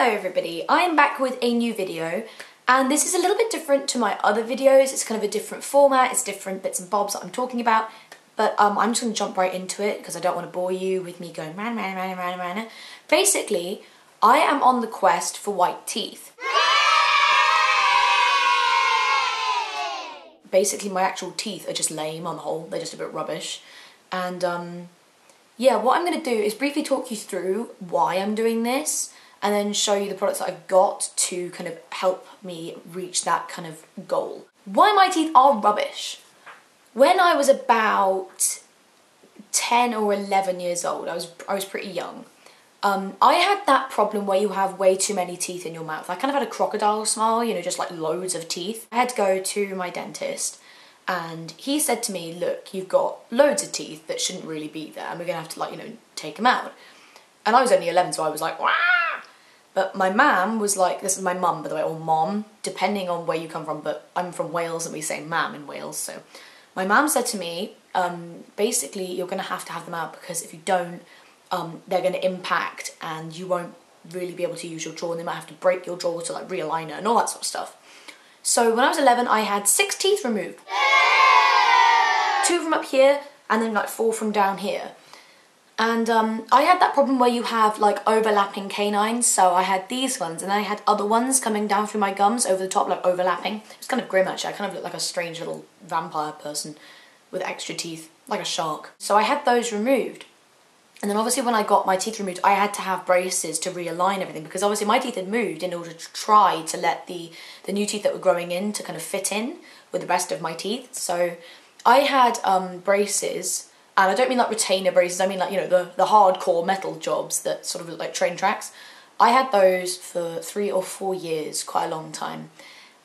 Hello everybody, I am back with a new video and this is a little bit different to my other videos. It's kind of a different format, it's different bits and bobs that I'm talking about, but I'm just going to jump right into it because I don't want to bore you with me going ran. Basically, I am on the quest for white teeth. Basically my actual teeth are just lame on the whole, they're just a bit rubbish. And yeah, what I'm going to do is briefly talk you through why I'm doing this and then show you the products that I've got to kind of help me reach that kind of goal. Why my teeth are rubbish. When I was about 10 or 11 years old, I was pretty young. I had that problem where you have way too many teeth in your mouth. I kind of had a crocodile smile, you know, just like loads of teeth. I had to go to my dentist and he said to me, look, you've got loads of teeth that shouldn't really be there and we're gonna have to, like, you know, take them out. And I was only 11, so I was like, wah! But my mum was like, this is my mum by the way, or mom, depending on where you come from, but I'm from Wales and we say mam in Wales, so. My mum said to me, basically you're gonna have to have them out because if you don't, they're gonna impact and you won't really be able to use your jaw and they might have to break your jaw to like realign it and all that sort of stuff. So when I was 11, I had 6 teeth removed. 2 from up here and then like 4 from down here. And I had that problem where you have like overlapping canines, so I had these ones and then I had other ones coming down through my gums over the top, like overlapping. It was kind of grim actually, I kind of looked like a strange little vampire person with extra teeth, like a shark. So I had those removed. And then obviously when I got my teeth removed, I had to have braces to realign everything because obviously my teeth had moved in order to try to let the new teeth that were growing in to kind of fit in with the rest of my teeth. So I had braces. And I don't mean like retainer braces, I mean like, you know, the hardcore metal jobs that sort of look like train tracks. I had those for 3 or 4 years, quite a long time.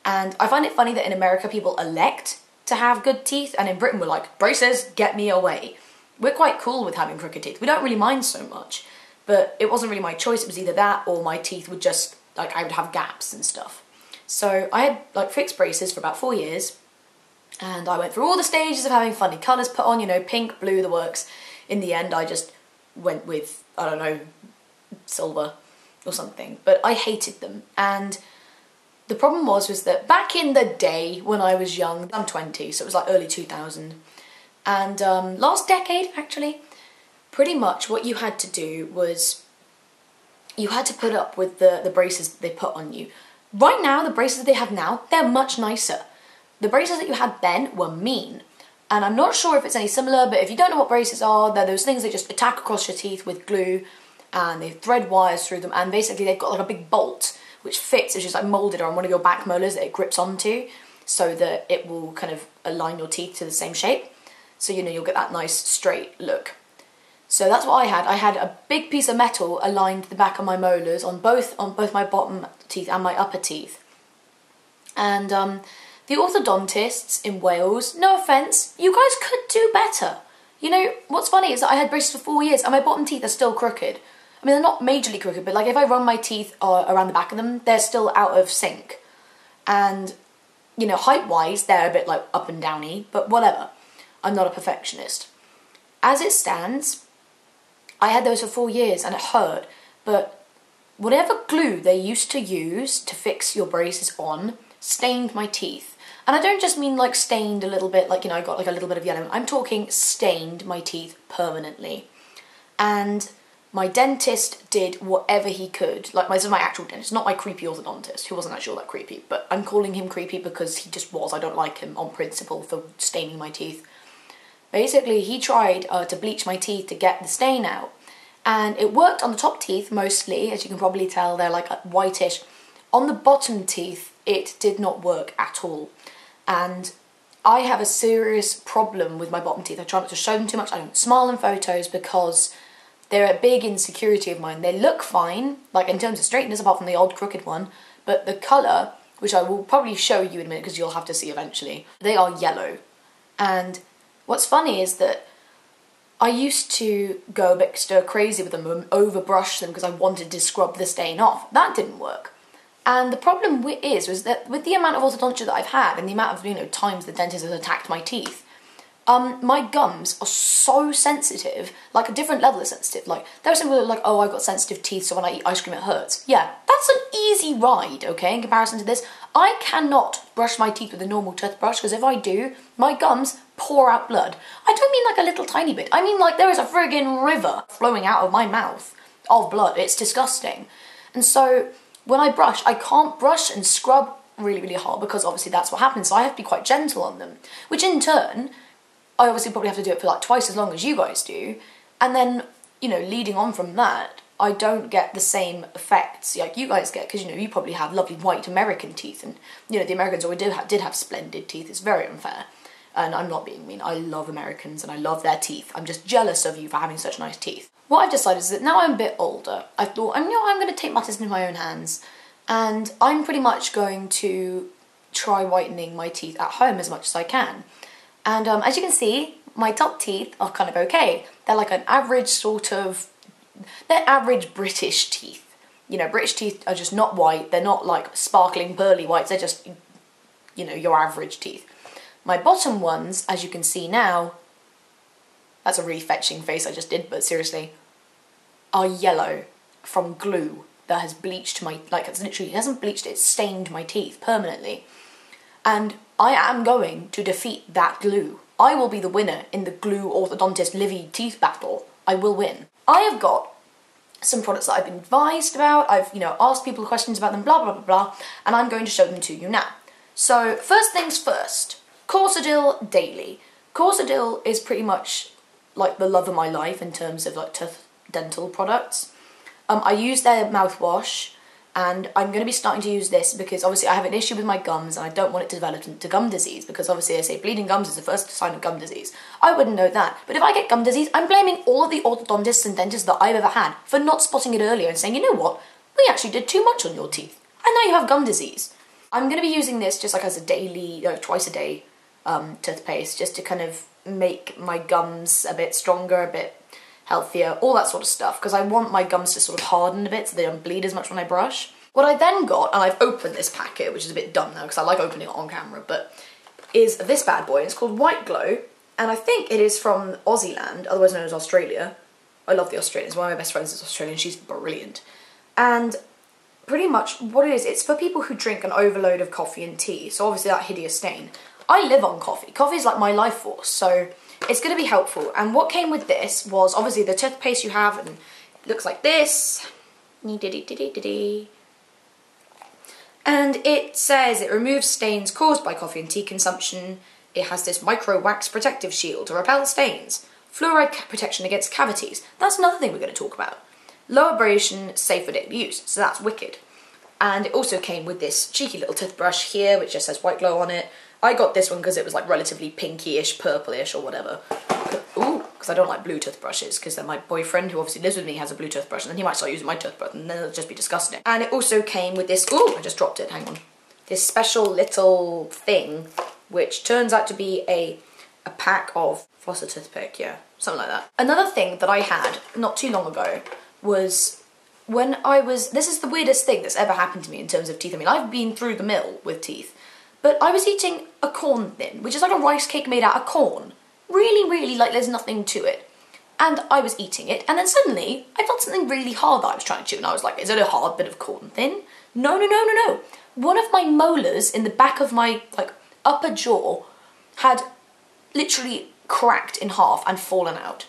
And I find it funny that in America people elect to have good teeth and in Britain we're like, braces, get me away. We're quite cool with having crooked teeth. We don't really mind so much. But it wasn't really my choice, it was either that or my teeth would just, like I would have gaps and stuff. So I had like fixed braces for about 4 years. And I went through all the stages of having funny colours put on, you know, pink, blue, the works. In the end, I just went with, I don't know, silver or something. But I hated them. And the problem was that back in the day when I was young, I'm 20, so it was like early 2000. And last decade, actually, pretty much what you had to do was you had to put up with the braces they put on you. Right now, the braces they have now, they're much nicer. The braces that you had then were mean. And I'm not sure if it's any similar, but if you don't know what braces are, they're those things that just attack across your teeth with glue and they thread wires through them and basically they've got like a big bolt which fits, it's just like moulded on one of your back molars that it grips onto so that it will kind of align your teeth to the same shape. So, you know, you'll get that nice straight look. So that's what I had. I had a big piece of metal aligned the back of my molars on both my bottom teeth and my upper teeth. And the orthodontists in Wales, no offence, you guys could do better. You know, what's funny is that I had braces for 4 years and my bottom teeth are still crooked. I mean, they're not majorly crooked, but like if I run my teeth around the back of them, they're still out of sync. And, you know, height-wise, they're a bit like up and downy, but whatever. I'm not a perfectionist. As it stands, I had those for 4 years and it hurt, but whatever glue they used to use to fix your braces on stained my teeth. And I don't just mean like stained a little bit, like, you know, I got like a little bit of yellow. I'm talking stained my teeth permanently. And my dentist did whatever he could. Like, this is my actual dentist, not my creepy orthodontist, who wasn't actually all that creepy. But I'm calling him creepy because he just was. I don't like him on principle for staining my teeth. Basically, he tried to bleach my teeth to get the stain out. And it worked on the top teeth mostly, as you can probably tell, they're like whitish. On the bottom teeth, it did not work at all. And I have a serious problem with my bottom teeth. I try not to show them too much. I don't smile in photos because they're a big insecurity of mine. They look fine, like in terms of straightness, apart from the odd crooked one, but the colour, which I will probably show you in a minute because you'll have to see eventually, they are yellow. And what's funny is that I used to go a bit stir crazy with them and overbrush them because I wanted to scrub the stain off. That didn't work. And the problem was that with the amount of orthodontia that I've had and the amount of, you know, times the dentist has attacked my teeth, My gums are so sensitive, like a different level of sensitive. Like, there are some people that are like, oh, I've got sensitive teeth, so when I eat ice cream it hurts. Yeah, that's an easy ride, okay, in comparison to this. I cannot brush my teeth with a normal toothbrush, because if I do, my gums pour out blood. I don't mean like a little tiny bit. I mean like there is a friggin' river flowing out of my mouth of blood. It's disgusting. And so when I brush, I can't brush and scrub really, really hard, because obviously that's what happens. So I have to be quite gentle on them, which in turn, I obviously probably have to do it for like twice as long as you guys do. And then, you know, leading on from that, I don't get the same effects like you guys get, because, you know, you probably have lovely white American teeth, and, you know, the Americans always did have splendid teeth. It's very unfair. And I'm not being mean. I love Americans and I love their teeth. I'm just jealous of you for having such nice teeth. What I've decided is that now I'm a bit older, I thought, you know, I'm going to take matters into my own hands, and I'm pretty much going to try whitening my teeth at home as much as I can. And as you can see, my top teeth are kind of okay. They're like an average sort of, they're average British teeth. You know, British teeth are just not white. They're not like sparkling pearly whites. They're just, you know, your average teeth. My bottom ones, as you can see now, that's a really fetching face I just did, but seriously, are yellow from glue that has bleached my, like, it's literally, it hasn't bleached, it's stained my teeth permanently. And I am going to defeat that glue. I will be the winner in the glue orthodontist Livie teeth battle. I will win. I have got some products that I've been advised about. I've, you know, asked people questions about them, blah, blah, blah, blah, and I'm going to show them to you now. So, first things first, Corsodyl Daily. Corsodyl is pretty much like the love of my life in terms of like dental products. I use their mouthwash, and I'm going to be starting to use this because obviously I have an issue with my gums and I don't want it to develop into gum disease, because obviously they say bleeding gums is the first sign of gum disease. I wouldn't know that, but if I get gum disease, I'm blaming all of the orthodontists and dentists that I've ever had for not spotting it earlier and saying, you know what, we actually did too much on your teeth, and now you have gum disease. I'm going to be using this just like as a daily, twice a day toothpaste, just to kind of make my gums a bit stronger, a bit healthier, all that sort of stuff, because I want my gums to sort of harden a bit so they don't bleed as much when I brush. What I then got, and I've opened this packet, which is a bit dumb now because I like opening it on camera, but is this bad boy. It's called WhiteGlo, and I think it is from Aussie land, otherwise known as Australia. I love the Australians. One of my best friends is Australian. She's brilliant. And pretty much what it is, it's for people who drink an overload of coffee and tea, so obviously that hideous stain. I live on coffee. Coffee is like my life force, so it's going to be helpful. And what came with this was obviously the toothpaste you have, and it looks like this. And it says it removes stains caused by coffee and tea consumption. It has this micro wax protective shield to repel stains. Fluoride protection against cavities. That's another thing we're going to talk about. Low abrasion, safe for daily use. So that's wicked. And it also came with this cheeky little toothbrush here, which just says WhiteGlo on it. I got this one because it was like relatively pinky-ish, purple-ish or whatever. Ooh, because I don't like blue toothbrushes, because then my boyfriend, who obviously lives with me, has a blue toothbrush, and then he might start using my toothbrush, and then it'll just be disgusting. And it also came with this, ooh, I just dropped it, hang on. This special little thing, which turns out to be a pack of Floss a toothpick, yeah, something like that. Another thing that I had not too long ago was when I was, this is the weirdest thing that's ever happened to me in terms of teeth. I mean, I've been through the mill with teeth, but I was eating a corn thin, which is like a rice cake made out of corn. Really, really, like, there's nothing to it. And I was eating it, and then suddenly, I felt something really hard that I was trying to chew, and I was like, is it a hard bit of corn thin? No, no, no, no, no. One of my molars in the back of my, like, upper jaw had literally cracked in half and fallen out.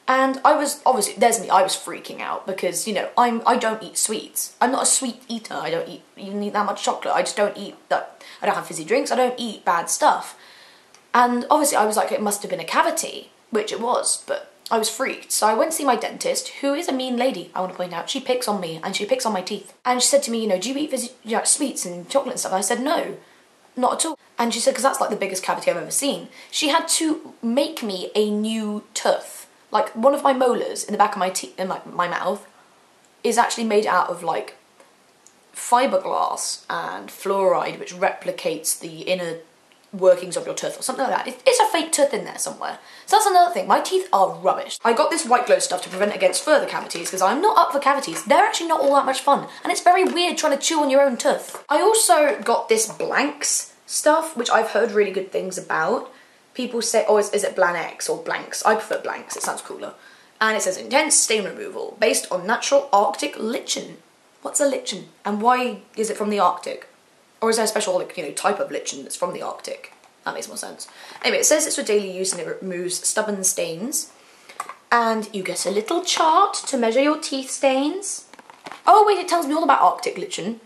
And I was, obviously, there's me, I was freaking out, because, you know, I don't eat sweets. I'm not a sweet eater, I don't even eat that much chocolate, I just don't eat that. I don't have fizzy drinks, I don't eat bad stuff. And obviously I was like, it must have been a cavity, which it was, but I was freaked. So I went to see my dentist, who is a mean lady, I want to point out. She picks on me, and she picks on my teeth. And she said to me, you know, do you eat fizzy, sweets and chocolate and stuff? And I said, no, not at all. And she said, because that's like the biggest cavity I've ever seen. She had to make me a new tooth. Like, one of my molars in the back of my teeth, in my mouth, is actually made out of like fiberglass and fluoride, which replicates the inner workings of your tooth or something like that. It's a fake tooth in there somewhere. So that's another thing. My teeth are rubbish. I got this WhiteGlo stuff to prevent against further cavities, because I'm not up for cavities. They're actually not all that much fun, and it's very weird trying to chew on your own tooth. I also got this Blanx stuff, which I've heard really good things about, people say, oh, is it Blanx or Blanx? I prefer Blanx, it sounds cooler. And it says intense stain removal based on natural Arctic lichen. What's a lichen? And why is it from the Arctic? Or is there a special, like, you know, type of lichen that's from the Arctic? That makes more sense. Anyway, it says it's for daily use and it removes stubborn stains. And you get a little chart to measure your teeth stains. Oh wait, it tells me all about Arctic lichen.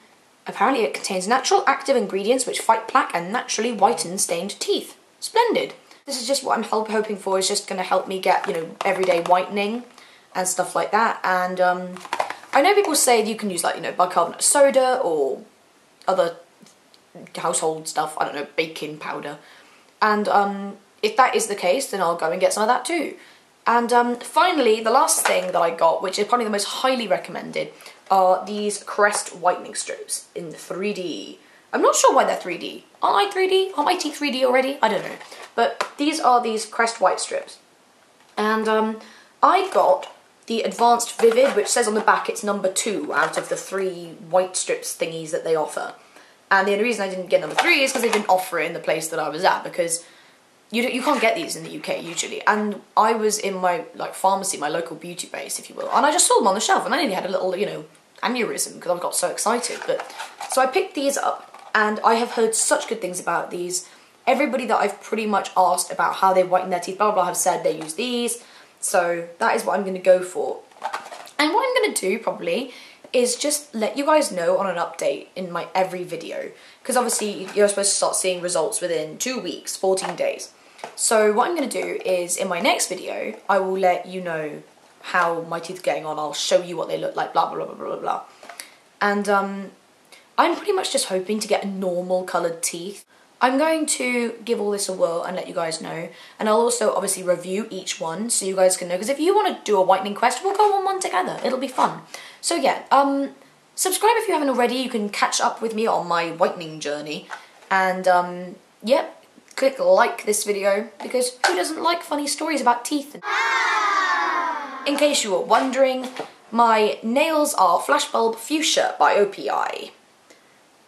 Apparently it contains natural active ingredients which fight plaque and naturally whiten stained teeth. Splendid. This is just what I'm hoping for, is just going to help me get, you know, everyday whitening and stuff like that. And I know people say you can use, like, you know, bicarbonate soda or other household stuff, I don't know, baking powder. And if that is the case, then I'll go and get some of that too. And finally, the last thing that I got, which is probably the most highly recommended, are these Crest whitening strips in 3D. I'm not sure why they're 3D. Aren't I 3D? Aren't my teeth 3D already? I don't know. But these are these Crest white strips. And I got the Advanced Vivid, which says on the back it's number 2 out of the 3 white strips thingies that they offer. And the only reason I didn't get number 3 is because they didn't offer it in the place that I was at, because you can't get these in the UK usually. And I was in my, like, pharmacy, my local beauty base, if you will, and I just saw them on the shelf, and I nearly had a little, you know, aneurysm because I got so excited. But so I picked these up, and I have heard such good things about these. Everybody that I've pretty much asked about how they whiten their teeth, blah, blah, blah, have said they use these. So that is what I'm going to go for. And what I'm going to do, probably, is just let you guys know on an update in my every video. Because obviously, you're supposed to start seeing results within 2 weeks, 14 days. So what I'm going to do is, in my next video, I will let you know how my teeth are getting on. I'll show you what they look like, blah, blah, blah, blah, blah, blah. And I'm pretty much just hoping to get normal coloured teeth. I'm going to give all this a whirl and let you guys know. And I'll also obviously review each one so you guys can know. Because if you want to do a whitening quest, we'll go on one together. It'll be fun. So yeah, subscribe if you haven't already. You can catch up with me on my whitening journey. And yeah, click like this video, because who doesn't like funny stories about teeth? In case you were wondering, my nails are Flashbulb Fuchsia by OPI.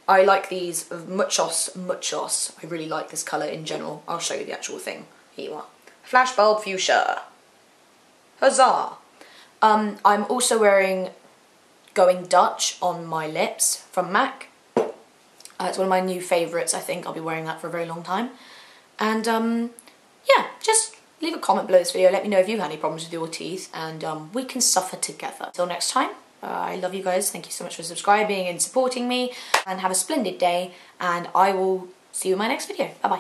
I like these muchos. I really like this colour in general. I'll show you the actual thing. Here you are. Flashbulb Fuchsia. Huzzah! I'm also wearing Going Dutch on my lips from MAC. It's one of my new favourites, I think. I'll be wearing that for a very long time. And yeah, just leave a comment below this video. Let me know if you had any problems with your teeth, and we can suffer together. Till next time. I love you guys. Thank you so much for subscribing and supporting me, and have a splendid day, and I will see you in my next video. Bye bye.